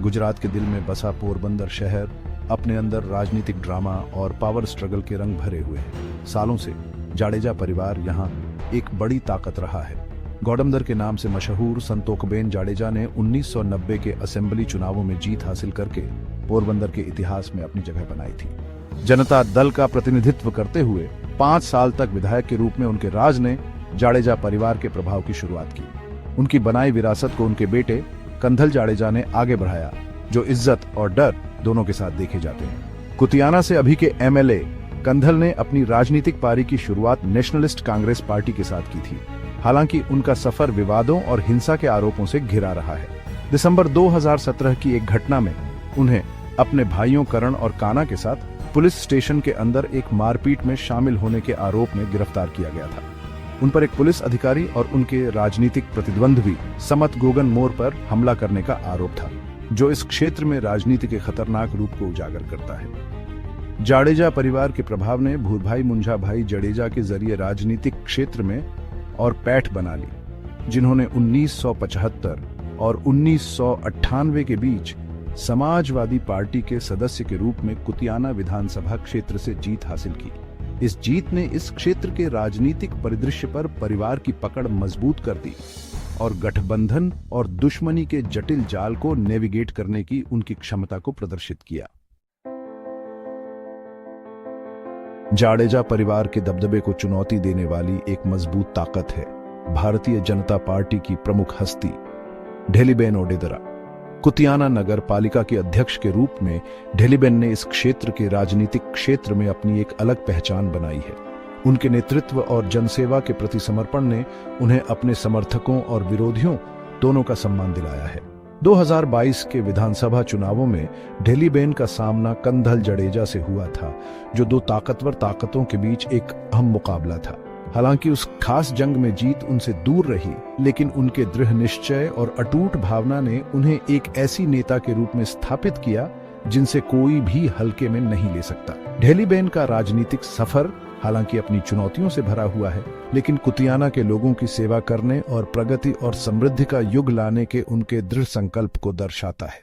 गुजरात के दिल में बसा पोरबंदर शहर अपने अंदर राजनीतिक ड्रामा और पावर स्ट्रगल के रंग भरे हुए हैं। सालों से जाडेजा परिवार यहाँ एक बड़ी ताकत रहा है। गौडमदर के नाम से मशहूर संतोकबेन जाडेजा ने 1990 के असेंबली चुनावों में जीत हासिल करके पोरबंदर के इतिहास में अपनी जगह बनाई थी। जनता दल का प्रतिनिधित्व करते हुए 5 साल तक विधायक के रूप में उनके राज ने जाडेजा परिवार के प्रभाव की शुरुआत की। उनकी बनाई विरासत को उनके बेटे कंधल जाडेजा ने आगे बढ़ाया, जो इज्जत और डर दोनों के साथ देखे जाते हैं। कुतियाना से अभी के एमएलए कंधल ने अपनी राजनीतिक पारी की शुरुआत नेशनलिस्ट कांग्रेस पार्टी के साथ की थी। हालांकि उनका सफर विवादों और हिंसा के आरोपों से घिरा रहा है। दिसंबर 2017 की एक घटना में उन्हें अपने भाइयों करण और काना के साथ पुलिस स्टेशन के अंदर एक मारपीट में शामिल होने के आरोप में गिरफ्तार किया गया था। उन पर एक पुलिस अधिकारी और उनके राजनीतिक प्रतिद्वंद्वी समत गोगन मोर पर हमला करने का आरोप था, जो इस क्षेत्र में राजनीति के खतरनाक रूप को उजागर करता है। जाडेजा परिवार के प्रभाव ने भूरभाई मुंजाभाई जडेजा के जरिए राजनीतिक क्षेत्र में और पैठ बना ली, जिन्होंने 1975 और 1998 के बीच समाजवादी पार्टी के सदस्य के रूप में कुतियाना विधानसभा क्षेत्र से जीत हासिल की। इस जीत ने इस क्षेत्र के राजनीतिक परिदृश्य पर परिवार की पकड़ मजबूत कर दी और गठबंधन और दुश्मनी के जटिल जाल को नेविगेट करने की उनकी क्षमता को प्रदर्शित किया। जाडेजा परिवार के दबदबे को चुनौती देने वाली एक मजबूत ताकत है भारतीय जनता पार्टी की प्रमुख हस्ती ढेलीबेन ओडेदरा। कुतियाना नगर पालिका के अध्यक्ष के रूप में ढेलीबेन ने इस क्षेत्र के राजनीतिक क्षेत्र में अपनी एक अलग पहचान बनाई है। उनके नेतृत्व और जनसेवा के प्रति समर्पण ने उन्हें अपने समर्थकों और विरोधियों दोनों का सम्मान दिलाया है। 2022 के विधानसभा चुनावों में ढेलीबेन का सामना कंधल जडेजा से हुआ था, जो 2 ताकतवर ताकतों के बीच एक अहम मुकाबला था। हालांकि उस खास जंग में जीत उनसे दूर रही, लेकिन उनके दृढ़ निश्चय और अटूट भावना ने उन्हें एक ऐसी नेता के रूप में स्थापित किया जिनसे कोई भी हल्के में नहीं ले सकता। ढेलीबेन का राजनीतिक सफर हालांकि अपनी चुनौतियों से भरा हुआ है, लेकिन कुतियाना के लोगों की सेवा करने और प्रगति और समृद्धि का युग लाने के उनके दृढ़ संकल्प को दर्शाता है।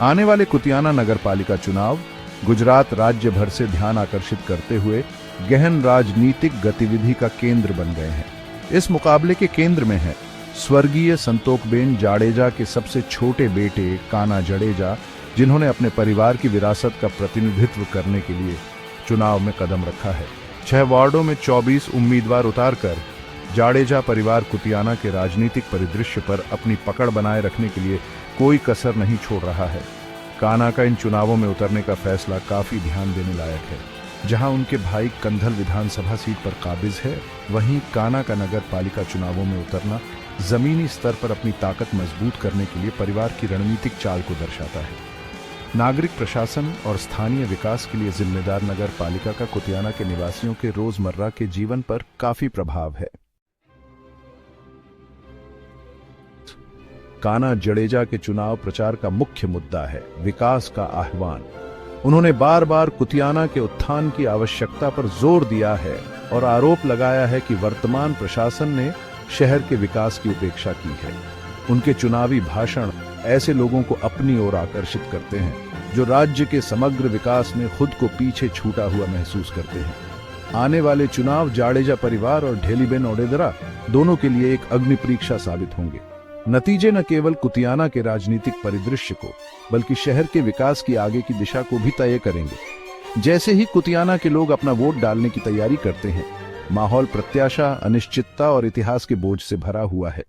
आने वाले कुतियाना नगरपालिका चुनाव गुजरात राज्य भर से ध्यान आकर्षित करते हुए गहन राजनीतिक गतिविधि का केंद्र बन गए हैं। इस मुकाबले के केंद्र में है स्वर्गीय संतोकबेन जाडेजा के सबसे छोटे बेटे काना जडेजा, जिन्होंने अपने परिवार की विरासत का प्रतिनिधित्व करने के लिए चुनाव में कदम रखा है। 6 वार्डों में 24 उम्मीदवार उतारकर जाडेजा परिवार कुतियाना के राजनीतिक परिदृश्य पर अपनी पकड़ बनाए रखने के लिए कोई कसर नहीं छोड़ रहा है। काना का इन चुनावों में उतरने का फैसला काफी ध्यान देने लायक है। जहां उनके भाई कंधल विधानसभा सीट पर काबिज है, वहीं काना का नगर पालिका चुनावों में उतरना जमीनी स्तर पर अपनी ताकत मजबूत करने के लिए परिवार की रणनीतिक चाल को दर्शाता है। नागरिक प्रशासन और स्थानीय विकास के लिए जिम्मेदार नगर पालिका का कुतियाना के निवासियों के रोजमर्रा के जीवन पर काफी प्रभाव है। काना जडेजा के चुनाव प्रचार का मुख्य मुद्दा है विकास का आह्वान। उन्होंने बार बार कुतियाना के उत्थान की आवश्यकता पर जोर दिया है और आरोप लगाया है कि वर्तमान प्रशासन ने शहर के विकास की उपेक्षा की है। उनके चुनावी भाषण ऐसे लोगों को अपनी ओर आकर्षित करते हैं जो राज्य के समग्र विकास में खुद को पीछे छूटा हुआ महसूस करते हैं। आने वाले चुनाव जाडेजा परिवार और ढेलीबेन ओडेदरा दोनों के लिए एक अग्नि परीक्षा साबित होंगे। नतीजे न केवल कुतियाना के राजनीतिक परिदृश्य को, बल्कि शहर के विकास की आगे की दिशा को भी तय करेंगे। जैसे ही कुतियाना के लोग अपना वोट डालने की तैयारी करते हैं, माहौल प्रत्याशा, अनिश्चितता और इतिहास के बोझ से भरा हुआ है।